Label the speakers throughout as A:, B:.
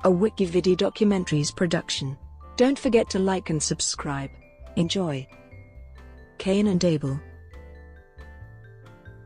A: a Wikividi Documentaries production. Don't forget to like and subscribe. Enjoy. Cain and Abel.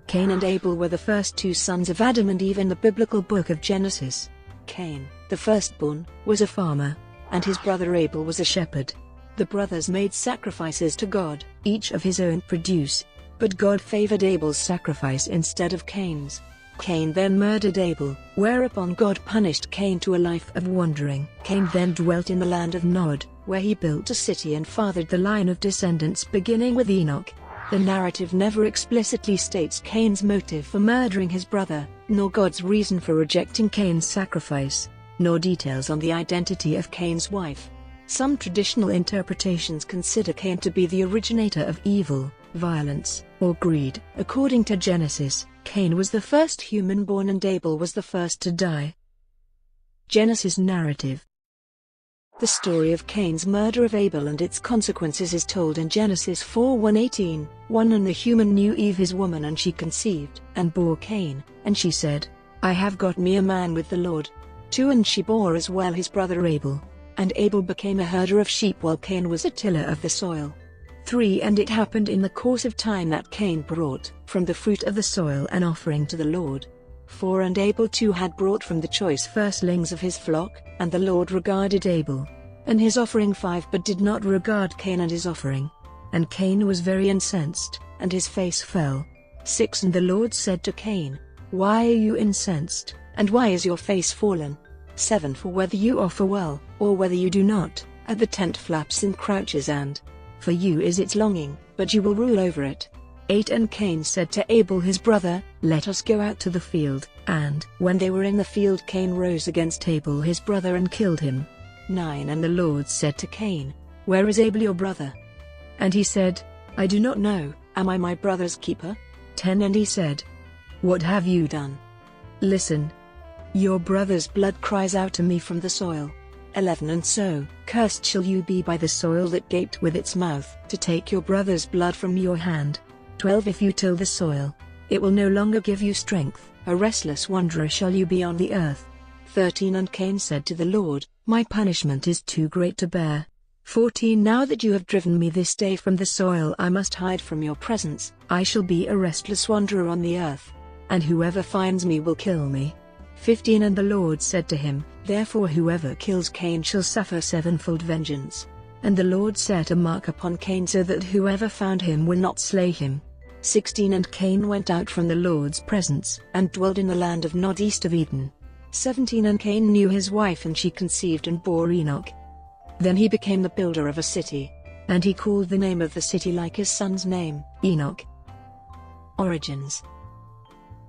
A: Cain and Abel were the first two sons of Adam and Eve in the biblical book of Genesis. Cain, the firstborn, was a farmer, and his brother Abel was a shepherd. The brothers made sacrifices to God, each of his own produce, but God favored Abel's sacrifice instead of Cain's. Cain then murdered Abel, whereupon God punished Cain to a life of wandering. Cain then dwelt in the land of Nod, where he built a city and fathered the line of descendants beginning with Enoch. The narrative never explicitly states Cain's motive for murdering his brother, nor God's reason for rejecting Cain's sacrifice, nor details on the identity of Cain's wife. Some traditional interpretations consider Cain to be the originator of evil, violence, or greed. According to Genesis, Cain was the first human born and Abel was the first to die. Genesis narrative. The story of Cain's murder of Abel and its consequences is told in Genesis 4:1-18. 1 And the human knew Eve his woman, and she conceived, and bore Cain, and she said, I have got me a man with the Lord. 2 And she bore as well his brother Abel. And Abel became a herder of sheep while Cain was a tiller of the soil. 3 And it happened in the course of time that Cain brought from the fruit of the soil an offering to the Lord. 4 And Abel too had brought from the choice firstlings of his flock, and the Lord regarded Abel and his offering. 5 But did not regard Cain and his offering. And Cain was very incensed, and his face fell. 6 And the Lord said to Cain, Why are you incensed, and why is your face fallen? 7 For whether you offer well, or whether you do not, at the tent flaps and crouches, and for you is its longing, but you will rule over it. 8 And Cain said to Abel his brother, Let us go out to the field. And when they were in the field, Cain rose against Abel his brother and killed him. 9 And the Lord said to Cain, Where is Abel your brother? And he said, I do not know, am I my brother's keeper? 10 And he said, What have you done? Listen. Your brother's blood cries out to me from the soil. 11 And so, cursed shall you be by the soil that gaped with its mouth to take your brother's blood from your hand. 12 If you till the soil, it will no longer give you strength, a restless wanderer shall you be on the earth. 13 And Cain said to the Lord, My punishment is too great to bear. 14 Now that you have driven me this day from the soil, I must hide from your presence. I shall be a restless wanderer on the earth, and whoever finds me will kill me. 15 And the Lord said to him, Therefore whoever kills Cain shall suffer sevenfold vengeance. And the Lord set a mark upon Cain so that whoever found him will not slay him. 16 And Cain went out from the Lord's presence and dwelt in the land of Nod east of Eden. 17 And Cain knew his wife, and she conceived and bore Enoch. Then he became the builder of a city, and he called the name of the city like his son's name, Enoch. Origins.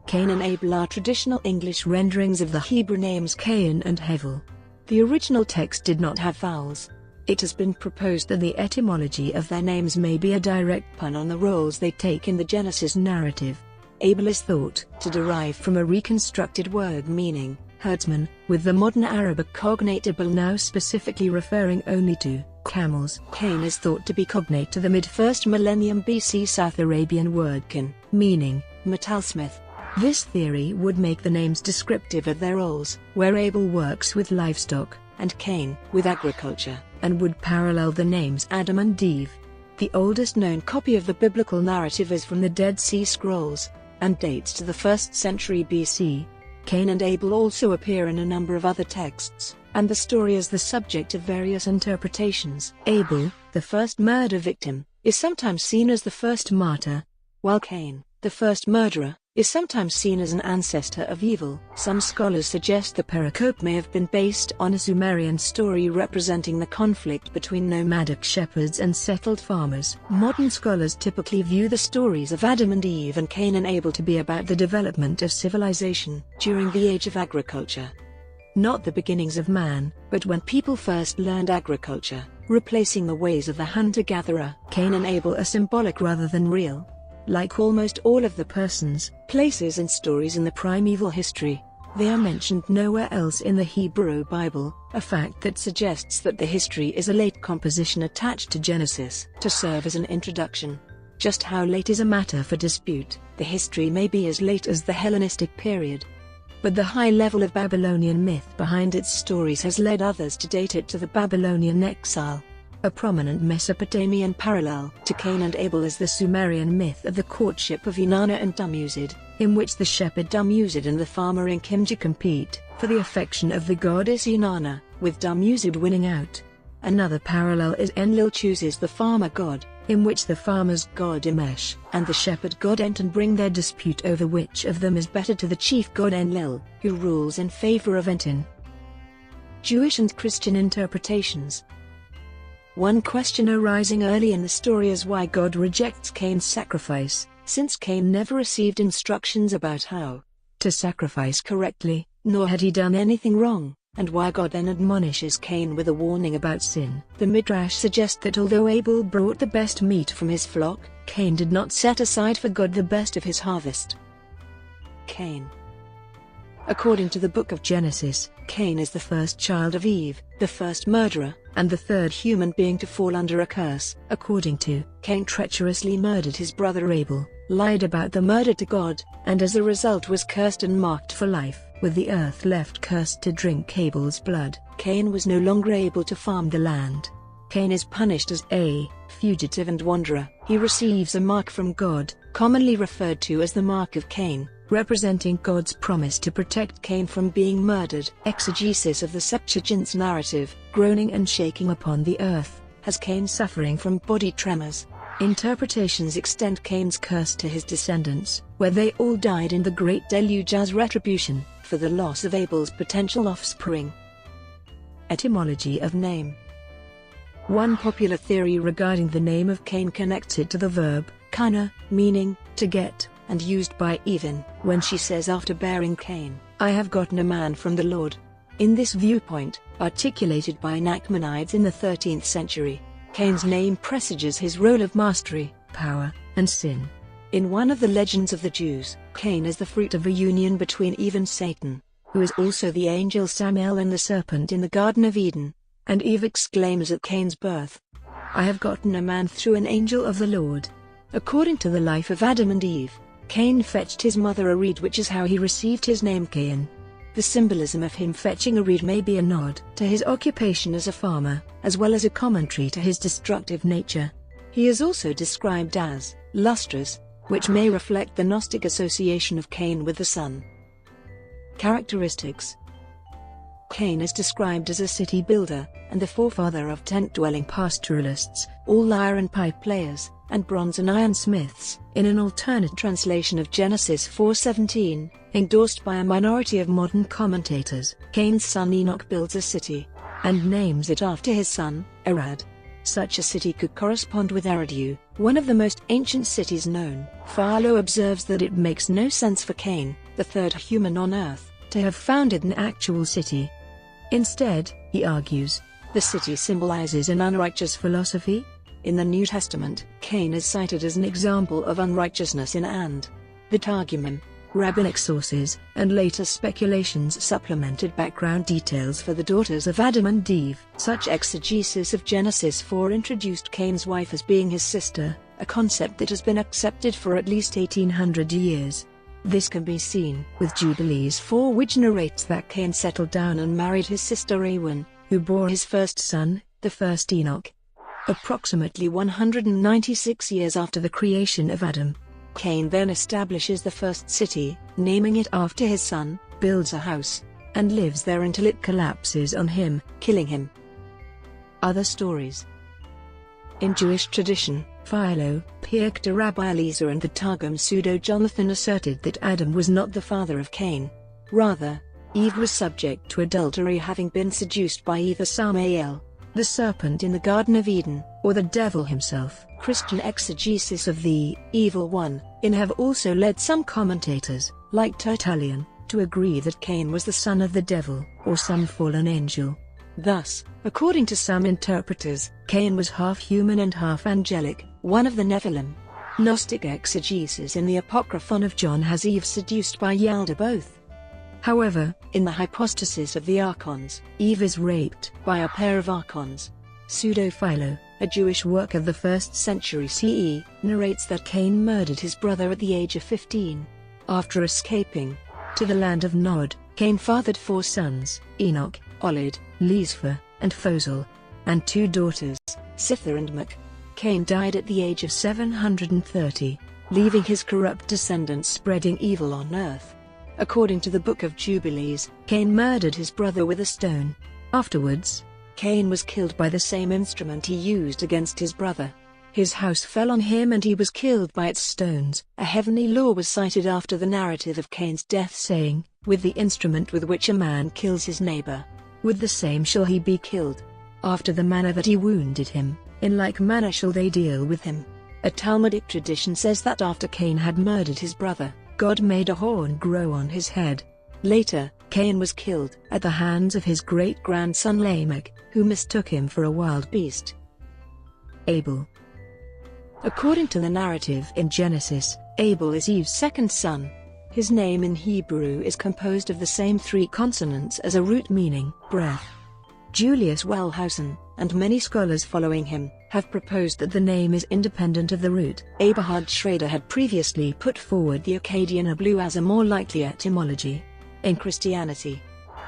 A: Cain and Abel are traditional English renderings of the Hebrew names Cain and Hevel. The original text did not have vowels. It has been proposed that the etymology of their names may be a direct pun on the roles they take in the Genesis narrative. Abel is thought to derive from a reconstructed word meaning herdsman, with the modern Arabic cognate Abel now specifically referring only to camels. Cain is thought to be cognate to the mid-1st millennium BC South Arabian word kin, meaning metalsmith. This theory would make the names descriptive of their roles, where Abel works with livestock, and Cain with agriculture, and would parallel the names Adam and Eve. The oldest known copy of the biblical narrative is from the Dead Sea Scrolls, and dates to the 1st century BC. Cain and Abel also appear in a number of other texts, and the story is the subject of various interpretations. Abel, the first murder victim, is sometimes seen as the first martyr, while Cain, the first murderer, is sometimes seen as an ancestor of evil. Some scholars suggest the pericope may have been based on a Sumerian story representing the conflict between nomadic shepherds and settled farmers. Modern scholars typically view the stories of Adam and Eve and Cain and Abel to be about the development of civilization during the age of agriculture. Not the beginnings of man, but when people first learned agriculture, replacing the ways of the hunter-gatherer. Cain and Abel are symbolic rather than real. Like almost all of the persons, places and stories in the primeval history, they are mentioned nowhere else in the Hebrew Bible, a fact that suggests that the history is a late composition attached to Genesis to serve as an introduction. Just how late is a matter for dispute. The history may be as late as the Hellenistic period. but the high level of Babylonian myth behind its stories has led others to date it to the Babylonian exile. A prominent Mesopotamian parallel to Cain and Abel is the Sumerian myth of the courtship of Inanna and Dumuzid, in which the shepherd Dumuzid and the farmer Inkimji compete for the affection of the goddess Inanna, with Dumuzid winning out. Another parallel is Enlil chooses the farmer god, in which the farmer's god Imesh and the shepherd god Enton bring their dispute over which of them is better to the chief god Enlil, who rules in favor of Enton. Jewish and Christian interpretations. One question arising early in the story is why God rejects Cain's sacrifice, since Cain never received instructions about how to sacrifice correctly, nor had he done anything wrong, and why God then admonishes Cain with a warning about sin. The Midrash suggests that although Abel brought the best meat from his flock, Cain did not set aside for God the best of his harvest. Cain. According to the book of Genesis, Cain is the first child of Eve, the first murderer, and the third human being to fall under a curse. According to Cain treacherously murdered his brother Abel, lied about the murder to God, and as a result was cursed and marked for life, with the earth left cursed to drink Abel's blood. Cain was no longer able to farm the land. Cain is punished as a fugitive and wanderer. He receives a mark from God, commonly referred to as the mark of Cain, representing God's promise to protect Cain from being murdered. Exegesis of the Septuagint's narrative, groaning and shaking upon the earth, has Cain suffering from body tremors. Interpretations extend Cain's curse to his descendants, where they all died in the Great Deluge as retribution for the loss of Abel's potential offspring. Etymology of name. One popular theory regarding the name of Cain connects it to the verb kana, meaning to get, and used by Eve when she says after bearing Cain, "I have gotten a man from the Lord." In this viewpoint, articulated by Nachmanides in the 13th century, Cain's name presages his role of mastery, power, and sin. In one of the legends of the Jews, Cain is the fruit of a union between Eve and Satan, who is also the angel Samael and the serpent in the Garden of Eden, and Eve exclaims at Cain's birth, "I have gotten a man through an angel of the Lord." According to the life of Adam and Eve, Cain fetched his mother a reed, which is how he received his name Cain. The symbolism of him fetching a reed may be a nod to his occupation as a farmer, as well as a commentary to his destructive nature. He is also described as lustrous, which may reflect the Gnostic association of Cain with the sun. Characteristics. Cain is described as a city builder, and the forefather of tent-dwelling pastoralists, all lyre and pipe players, and bronze and iron smiths, in an alternate translation of Genesis 4:17, endorsed by a minority of modern commentators. Cain's son Enoch builds a city, and names it after his son, Arad. Such a city could correspond with Eridu, one of the most ancient cities known. Philo observes that it makes no sense for Cain, the third human on earth, to have founded an actual city. Instead, he argues, the city symbolizes an unrighteous philosophy. In the New Testament, Cain is cited as an example of unrighteousness in the Targumim. Rabbinic sources, and later speculations supplemented background details for the daughters of Adam and Eve. Such exegesis of Genesis 4 introduced Cain's wife as being his sister, a concept that has been accepted for at least 1800 years. This can be seen with Jubilees 4, which narrates that Cain settled down and married his sister Awen, who bore his first son, the first Enoch. Approximately 196 years after the creation of Adam, Cain then establishes the first city, naming it after his son, builds a house, and lives there until it collapses on him, killing him. Other stories. In Jewish tradition, Philo, Pirkei Rabbi Eliezer and the Targum Pseudo-Jonathan asserted that Adam was not the father of Cain. Rather, Eve was subject to adultery, having been seduced by either Samael, the serpent in the Garden of Eden, or the devil himself. Christian exegesis of the evil one in have also led some commentators, like Tertullian, to agree that Cain was the son of the devil, or some fallen angel. Thus, according to some interpreters, Cain was half human and half angelic, one of the Nephilim. Gnostic exegesis in the Apocryphon of John has Eve seduced by Yalda both. However, in the hypostasis of the Archons, Eve is raped by a pair of Archons. Pseudo-Philo, a Jewish work of the 1st century CE, narrates that Cain murdered his brother at the age of 15. After escaping, To the land of Nod, Cain fathered 4 sons, Enoch, Olid, Lisphah, and Phosel, and 2 daughters, Sitha and Mach. Cain died at the age of 730, leaving his corrupt descendants spreading evil on earth. According to the Book of Jubilees, Cain murdered his brother with a stone. Afterwards, Cain was killed by the same instrument he used against his brother. His house fell on him and he was killed by its stones. A heavenly law was cited after the narrative of Cain's death, saying, "With the instrument with which a man kills his neighbor, with the same shall he be killed. After the manner that he wounded him, in like manner shall they deal with him." A Talmudic tradition says that after Cain had murdered his brother, God made a horn grow on his head. Later, Cain was killed at the hands of his great-grandson Lamech, who mistook him for a wild beast. Abel. According to the narrative in Genesis, Abel is Eve's second son. His name in Hebrew is composed of the same 3 consonants as a root meaning breath. Julius Wellhausen, and many scholars following him, have proposed that the name is independent of the root. Eberhard Schrader had previously put forward the Akkadian Ablu as a more likely etymology. In Christianity,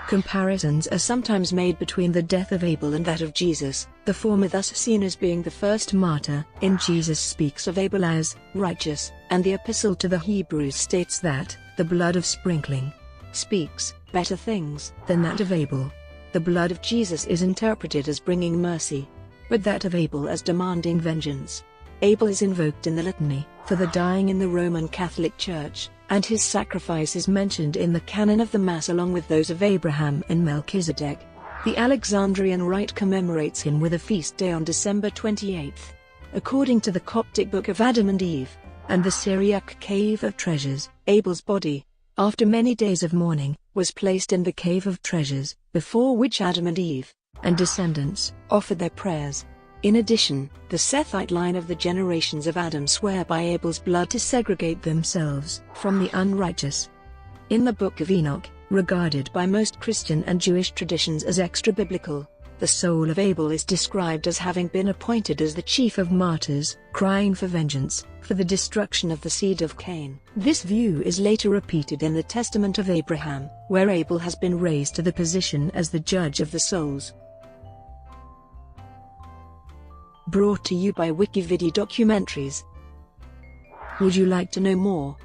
A: comparisons are sometimes made between the death of Abel and that of Jesus, the former thus seen as being the first martyr. In Jesus speaks of Abel as righteous, and the Epistle to the Hebrews states that the blood of sprinkling speaks better things than that of Abel. The blood of Jesus is interpreted as bringing mercy, but that of Abel as demanding vengeance. Abel is invoked in the litany for the dying in the Roman Catholic Church, and his sacrifice is mentioned in the canon of the Mass along with those of Abraham and Melchizedek. The Alexandrian Rite commemorates him with a feast day on December 28. According to the Coptic Book of Adam and Eve, and the Syriac Cave of Treasures, Abel's body, after many days of mourning, was placed in the Cave of Treasures, before which Adam and Eve, and descendants, offered their prayers. In addition, the Sethite line of the generations of Adam swear by Abel's blood to segregate themselves from the unrighteous. In the Book of Enoch, regarded by most Christian and Jewish traditions as extra-biblical, the soul of Abel is described as having been appointed as the chief of martyrs, crying for vengeance, for the destruction of the seed of Cain. This view is later repeated in the Testament of Abraham, where Abel has been raised to the position as the judge of the souls. Brought to you by Wikividi Documentaries. Would you like to know more?